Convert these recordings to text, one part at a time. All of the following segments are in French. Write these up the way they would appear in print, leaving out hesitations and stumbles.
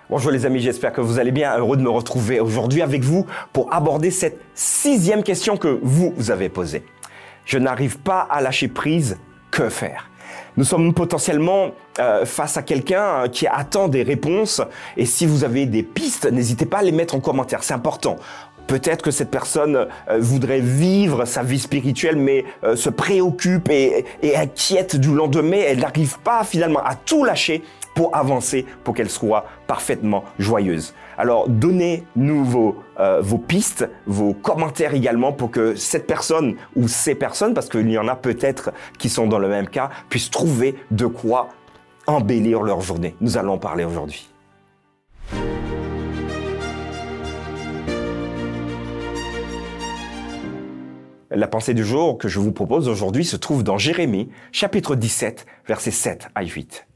Bonjour les amis, j'espère que vous allez bien. Heureux de me retrouver aujourd'hui avec vous pour aborder cette 6e question que vous avez posée. Je n'arrive pas à lâcher prise, que faire? Nous sommes potentiellement face à quelqu'un qui attend des réponses et si vous avez des pistes, n'hésitez pas à les mettre en commentaire, c'est important. Peut-être que cette personne voudrait vivre sa vie spirituelle, mais se préoccupe et inquiète du lendemain. Elle n'arrive pas finalement à tout lâcher pour avancer, pour qu'elle soit parfaitement joyeuse. Alors, donnez-nous vos pistes, vos commentaires également pour que cette personne ou ces personnes, parce qu'il y en a peut-être qui sont dans le même cas, puissent trouver de quoi embellir leur journée. Nous allons en parler aujourd'hui. La pensée du jour que je vous propose aujourd'hui se trouve dans Jérémie, chapitre 17, versets 7 à 8.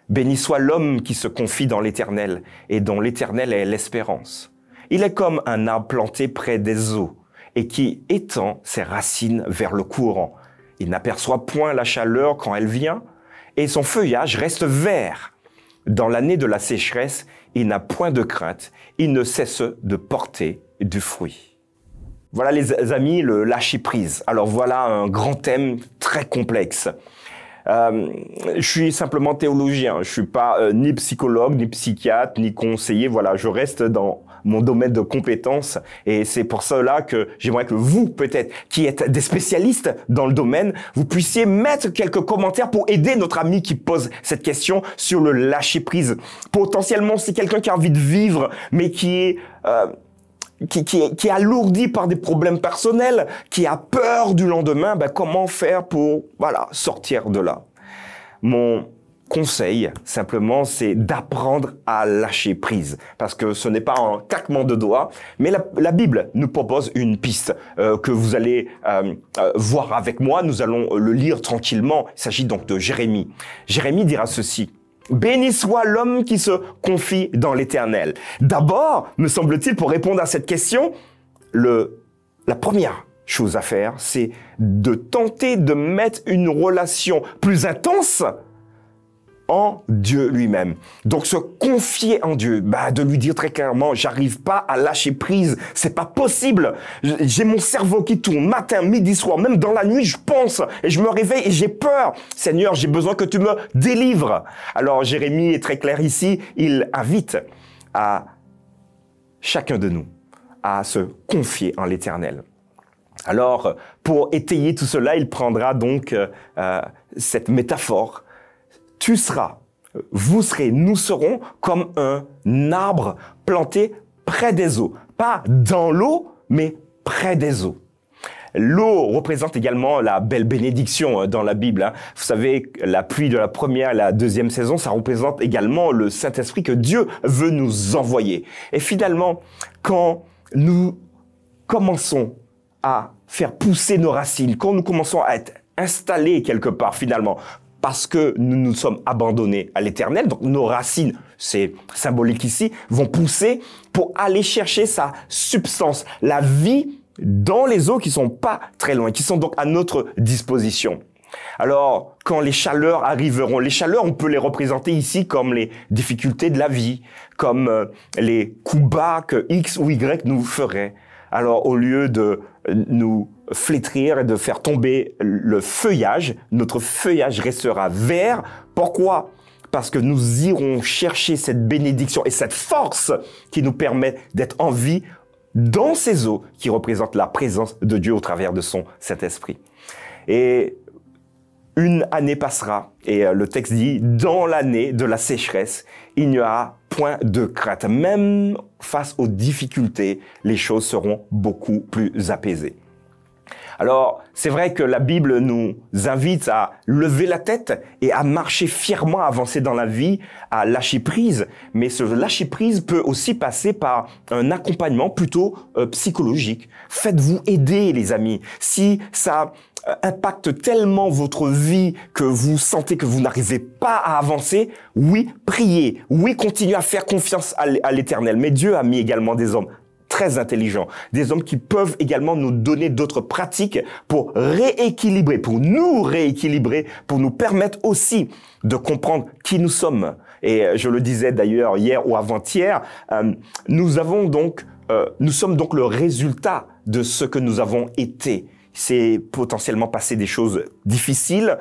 Béni soit l'homme qui se confie dans l'Éternel et dont l'Éternel est l'espérance. Il est comme un arbre planté près des eaux et qui étend ses racines vers le courant. Il n'aperçoit point la chaleur quand elle vient et son feuillage reste vert. Dans l'année de la sécheresse, il n'a point de crainte. Il ne cesse de porter du fruit. Voilà les amis, le lâcher prise. Alors voilà un grand thème très complexe. Je suis simplement théologien, je suis pas ni psychologue, ni psychiatre, ni conseiller. Voilà, je reste dans mon domaine de compétences et c'est pour cela que j'aimerais que vous, peut-être, qui êtes des spécialistes dans le domaine, vous puissiez mettre quelques commentaires pour aider notre ami qui pose cette question sur le lâcher prise. Potentiellement, c'est quelqu'un qui a envie de vivre, mais qui est alourdi par des problèmes personnels, qui a peur du lendemain, comment faire pour sortir de là? Mon conseil, simplement, c'est d'apprendre à lâcher prise. Parce que ce n'est pas un claquement de doigts, mais la Bible nous propose une piste que vous allez voir avec moi. Nous allons le lire tranquillement. Il s'agit donc de Jérémie. Jérémie dira ceci. Béni soit l'homme qui se confie dans l'Éternel. D'abord, me semble-t-il, pour répondre à cette question, la première chose à faire, c'est de tenter de mettre une relation plus intense en Dieu lui-même. Donc, se confier en Dieu, de lui dire très clairement, j'arrive pas à lâcher prise, c'est pas possible. J'ai mon cerveau qui tourne matin, midi, soir, même dans la nuit, je pense et je me réveille et j'ai peur. Seigneur, j'ai besoin que tu me délivres. Alors, Jérémie est très clair ici, il invite à chacun de nous à se confier en l'Éternel. Alors, pour étayer tout cela, il prendra donc cette métaphore. Tu seras, vous serez, nous serons comme un arbre planté près des eaux. Pas dans l'eau, mais près des eaux. L'eau représente également la belle bénédiction dans la Bible. Vous savez, la pluie de la première et la deuxième saison, ça représente également le Saint-Esprit que Dieu veut nous envoyer. Et finalement, quand nous commençons à faire pousser nos racines, quand nous commençons à être installés quelque part finalement, parce que nous nous sommes abandonnés à l'Éternel, donc nos racines, c'est symbolique ici, vont pousser pour aller chercher sa substance, la vie dans les eaux qui sont pas très loin, qui sont donc à notre disposition. Alors, quand les chaleurs arriveront, les chaleurs, on peut les représenter ici comme les difficultés de la vie, comme les coups bas que X ou Y nous feraient. Alors, au lieu de nous flétrir et de faire tomber le feuillage, notre feuillage restera vert. Pourquoi? Parce que nous irons chercher cette bénédiction et cette force qui nous permet d'être en vie dans ces eaux qui représentent la présence de Dieu au travers de son Saint-Esprit. Et une année passera et le texte dit, dans l'année de la sécheresse, il n'y aura point de crainte. Même face aux difficultés, les choses seront beaucoup plus apaisées. Alors, c'est vrai que la Bible nous invite à lever la tête et à marcher fièrement, à avancer dans la vie, à lâcher prise. Mais ce lâcher prise peut aussi passer par un accompagnement plutôt psychologique. Faites-vous aider, les amis. Si ça impacte tellement votre vie que vous sentez que vous n'arrivez pas à avancer, oui, priez. Oui, continuez à faire confiance à l'Éternel. Mais Dieu a mis également des hommes très intelligents, des hommes qui peuvent également nous donner d'autres pratiques pour rééquilibrer, pour nous rééquilibrer, pour nous permettre aussi de comprendre qui nous sommes. Et je le disais d'ailleurs hier ou avant-hier, nous sommes donc le résultat de ce que nous avons été. C'est potentiellement passé des choses difficiles,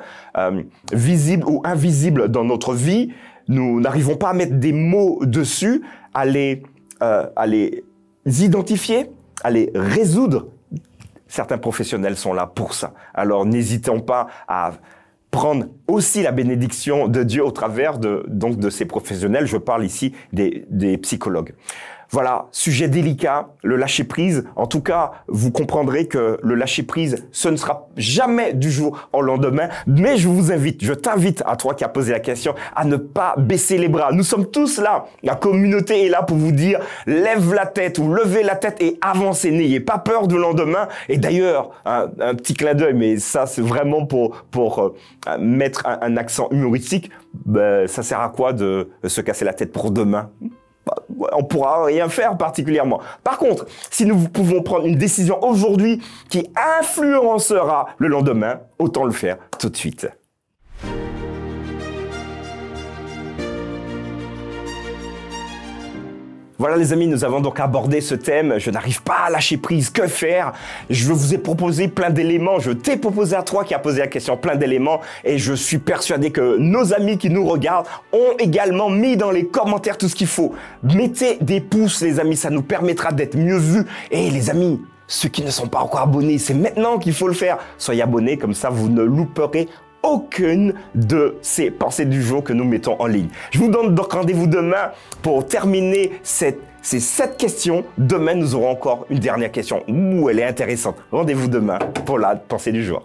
visibles ou invisibles dans notre vie. Nous n'arrivons pas à mettre des mots dessus, à les identifier, à les résoudre. Certains professionnels sont là pour ça. Alors n'hésitons pas à prendre aussi la bénédiction de Dieu au travers de ces professionnels. Je parle ici des psychologues. Voilà, sujet délicat, le lâcher-prise. En tout cas, vous comprendrez que le lâcher-prise, ce ne sera jamais du jour au lendemain. Mais je t'invite, à toi qui as posé la question, à ne pas baisser les bras. Nous sommes tous là. La communauté est là pour vous dire, lève la tête ou levez la tête et avancez. N'ayez pas peur du lendemain. Et d'ailleurs, un petit clin d'œil, mais ça, c'est vraiment pour mettre un accent humoristique. Ça sert à quoi de se casser la tête pour demain ? On pourra rien faire particulièrement. Par contre, si nous pouvons prendre une décision aujourd'hui qui influencera le lendemain, autant le faire tout de suite. Voilà les amis, nous avons donc abordé ce thème. Je n'arrive pas à lâcher prise, que faire? Je vous ai proposé plein d'éléments, je t'ai proposé à toi qui as posé la question plein d'éléments et je suis persuadé que nos amis qui nous regardent ont également mis dans les commentaires tout ce qu'il faut. Mettez des pouces les amis, ça nous permettra d'être mieux vus. Et les amis, ceux qui ne sont pas encore abonnés, c'est maintenant qu'il faut le faire. Soyez abonnés, comme ça vous ne louperez aucune de ces pensées du jour que nous mettons en ligne. Je vous donne donc rendez-vous demain pour terminer ces 7 questions. Demain, nous aurons encore une dernière question. Ouh, elle est intéressante. Rendez-vous demain pour la pensée du jour.